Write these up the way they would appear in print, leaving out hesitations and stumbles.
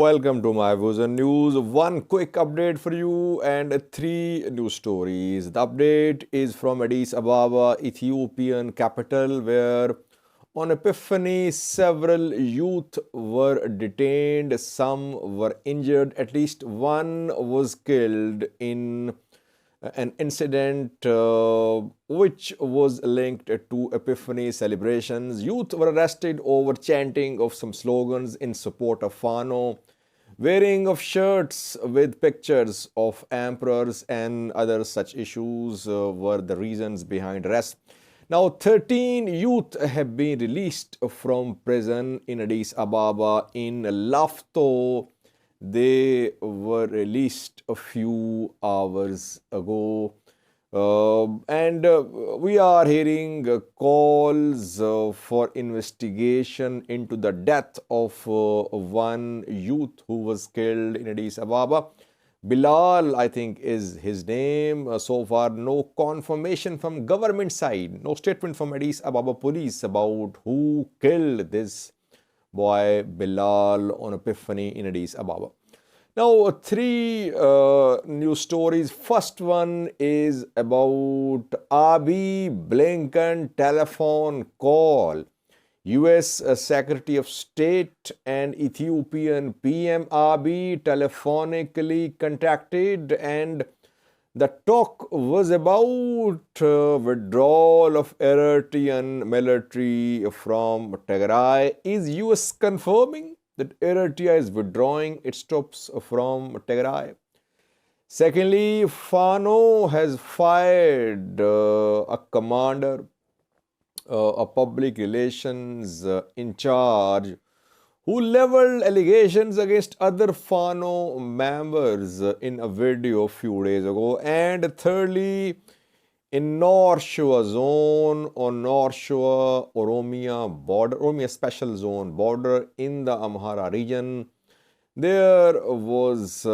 Welcome to my Vision News. One quick update for you and three news stories. The update is from Addis Ababa, Ethiopian capital, where on Epiphany several youth were detained, some were injured, at least one was killed in an incident which was linked to Epiphany celebrations. Youth were arrested over chanting of some slogans in support of Fano, wearing of shirts with pictures of emperors and other such issues were the reasons behind arrest. Now, 13 youth have been released from prison in Addis Ababa in Lafto. They were released a few hours ago. And we are hearing calls for investigation into the death of one youth who was killed in Addis Ababa. Bilal, I think, is his name. So far, no confirmation from government side, no statement from Addis Ababa police about who killed this boy Bilal on Epiphany in Addis Ababa. Now, three news stories. First one is about Abiy-Blinken telephone call. US Secretary of State and Ethiopian PM Abiy telephonically contacted, and the talk was about withdrawal of Eritrean military from Tigray. Is US confirming that Eritrea is withdrawing its troops from Tigray? Secondly, Fano has fired a commander, a public relations in charge, who leveled allegations against other Fano members in a video a few days ago. And thirdly, in North Shewa zone or North Shewa Oromia Special Zone border in the Amhara region, there was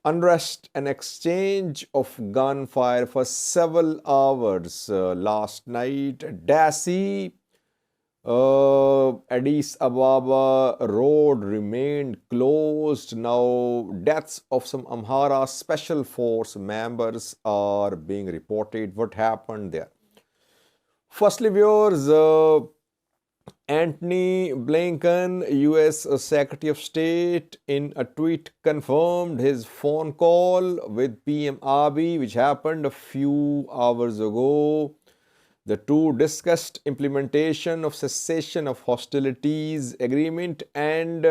unrest and exchange of gunfire for several hours last night. Deseye, Addis Ababa road remained closed. Now, deaths of some Amhara Special Force members are being reported. What happened there? Firstly, viewers, Antony Blinken, US Secretary of State, in a tweet confirmed his phone call with PM Abiy, which happened a few hours ago. The two discussed implementation of cessation of hostilities agreement, and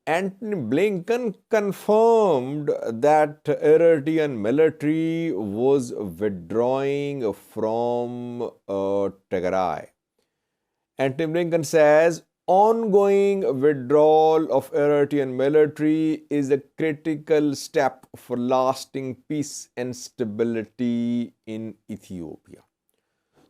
Antony Blinken confirmed that Eritrean military was withdrawing from Tigray. Antony Blinken says ongoing withdrawal of Eritrean military is a critical step for lasting peace and stability in Ethiopia.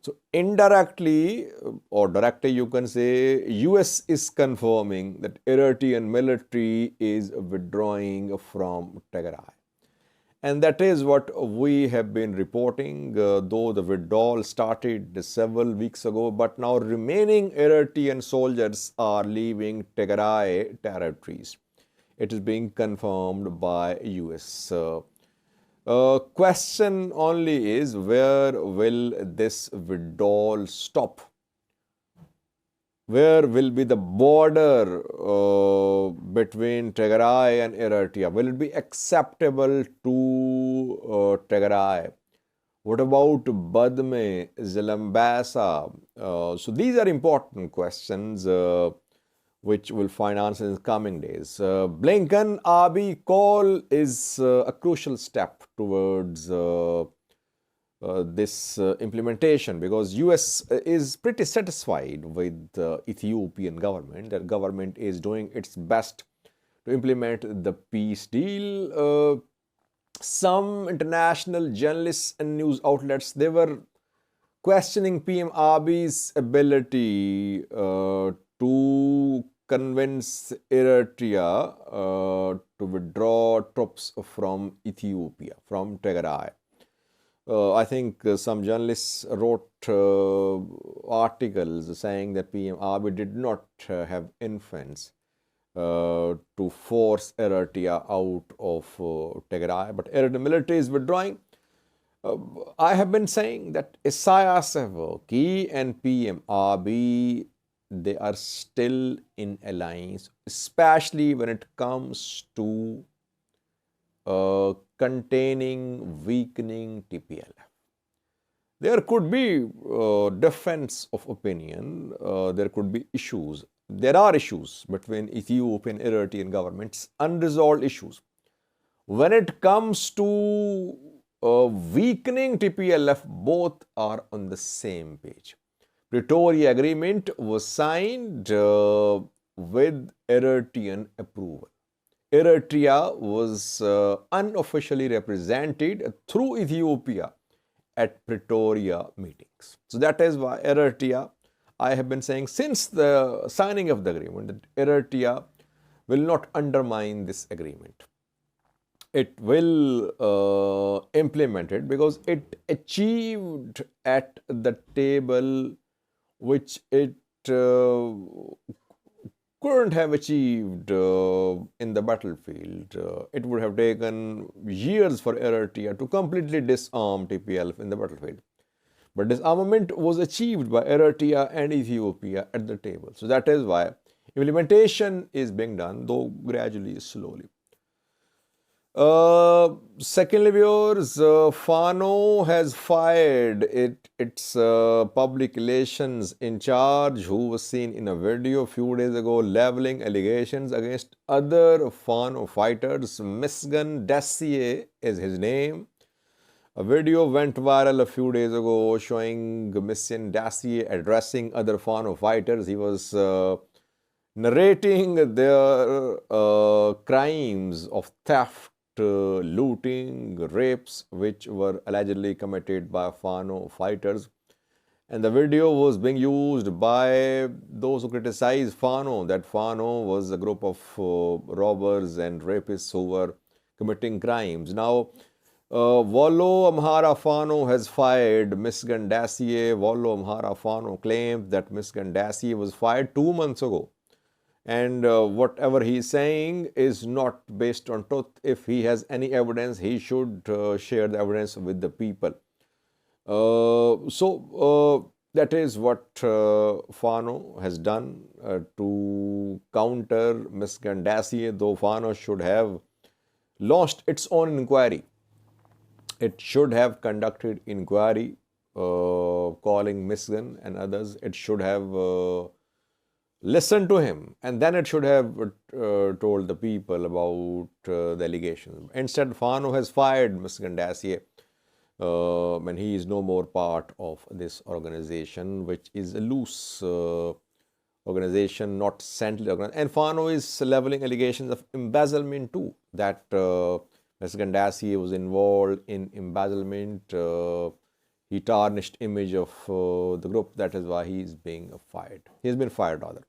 So indirectly or directly, you can say US is confirming that Eritrean military is withdrawing from Tigray. And that is what we have been reporting, though the withdrawal started several weeks ago, but now remaining Eritrean soldiers are leaving Tigray territories. It is being confirmed by US. Question only is, where will this withdrawal stop? Where will be the border between Tigray and Eritrea? Will it be acceptable to Tigray? What about Badme, Zalambasa? So these are important questions which will find answers in the coming days. Blinken-Abiy call is a crucial step towards this implementation, because US is pretty satisfied with the Ethiopian government. That government is doing its best to implement the peace deal. Some international journalists and news outlets, they were questioning PM Abiy's ability to convince Eritrea to withdraw troops from Ethiopia, from Tigray. I think some journalists wrote articles saying that PM Abiy did not have influence to force Eritrea out of Tigray, but Eritrean military is withdrawing. I have been saying that Isaias Afwerki and PM Abiy, they are still in alliance, especially when it comes to containing, weakening TPLF. There could be difference of opinion, there could be issues. There are issues between Ethiopian and Eritrean governments, unresolved issues. When it comes to weakening TPLF, both are on the same page. Pretoria Agreement was signed with Eritrean approval. Eritrea was unofficially represented through Ethiopia at Pretoria meetings. So that is why Eritrea, I have been saying since the signing of the agreement, that Eritrea will not undermine this agreement. It will implement it because it achieved at the table which it couldn't have achieved in the battlefield. It would have taken years for Eritrea to completely disarm TPLF in the battlefield. But disarmament was achieved by Eritrea and Ethiopia at the table. So that is why implementation is being done, though gradually, slowly. Secondly, viewers, Fano has fired its public relations in charge, who was seen in a video a few days ago leveling allegations against other Fano fighters. Misgan Deseye is his name. A video went viral a few days ago showing Misgan Deseye addressing other Fano fighters. He was narrating their crimes of theft, looting, rapes, which were allegedly committed by Fano fighters. And the video was being used by those who criticize Fano, that Fano was a group of robbers and rapists who were committing crimes. Now, Wallo Amhara Fano has fired Misgan Deseye. Wallo Amhara Fano claims that Misgan Deseye was fired 2 months ago. And whatever he is saying is not based on truth. If he has any evidence, he should share the evidence with the people. So that is what Fano has done to counter Misgan Deseye, though Fano should have launched its own inquiry. It should have conducted inquiry, calling Misgan and others. It should have listened to him, and then it should have told the people about the allegations. Instead, Fano has fired Misgan Deseye when he is no more part of this organization, which is a loose organization, not centrally organized. And Fano is leveling allegations of embezzlement too, that Misgan Deseye was involved in embezzlement. He tarnished image of the group. That is why he is being fired. He has been fired rather.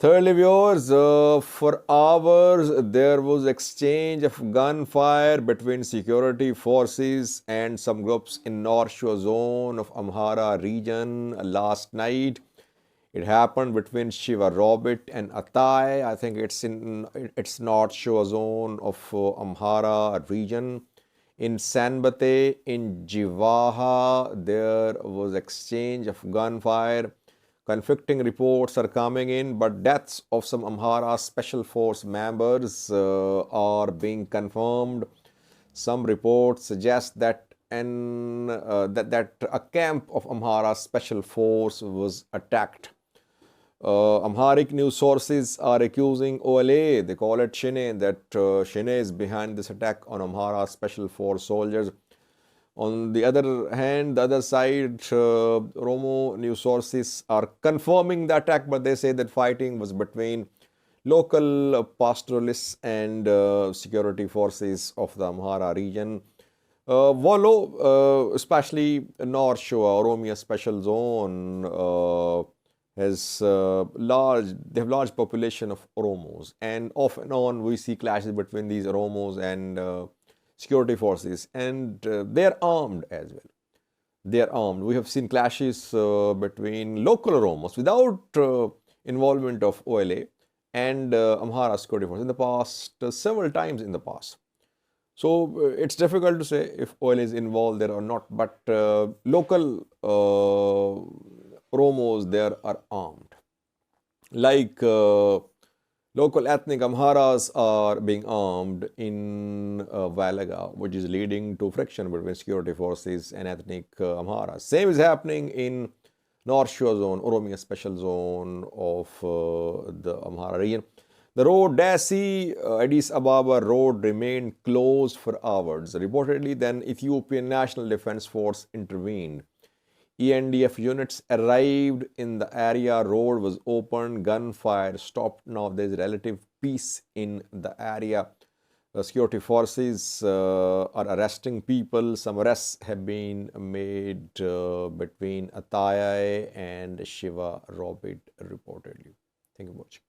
Thirdly, viewers, for hours there was exchange of gunfire between security forces and some groups in North Shewa zone of Amhara region last night. It happened between Shiva Robit and Atai. I think it's North Shewa zone of Amhara region. In Sanbate, in Jivaha, there was exchange of gunfire. Conflicting reports are coming in, but deaths of some Amhara Special Force members are being confirmed. Some reports suggest that a camp of Amhara Special Force was attacked. Amharic news sources are accusing OLA, they call it Shine, that Shine is behind this attack on Amhara Special Force soldiers. On the other hand, the other side, Oromo news sources are confirming the attack, but they say that fighting was between local pastoralists and security forces of the Amhara region. Wallo, especially North Shewa, Oromia Special Zone, has they have large population of Oromos, and off and on we see clashes between these Oromos and security forces, and they are armed as well. They are armed. We have seen clashes between local Oromos without involvement of OLA and Amhara Security Force in the past, several times in the past. So it's difficult to say if oil is involved there or not, but local Oromos there are armed. Like local ethnic Amharas are being armed in Valaga, which is leading to friction between security forces and ethnic Amharas. Same is happening in North Shewa Zone, Oromia Special Zone of the Amhara region. The road Deseye Addis Ababa road remained closed for hours. Reportedly, then Ethiopian National Defense Force intervened. ENDF units arrived in the area, road was opened, gunfire stopped. Now there is relative peace in the area. Security forces are arresting people. Some arrests have been made between Atayai and Shiva Robit reportedly. Thank you very much.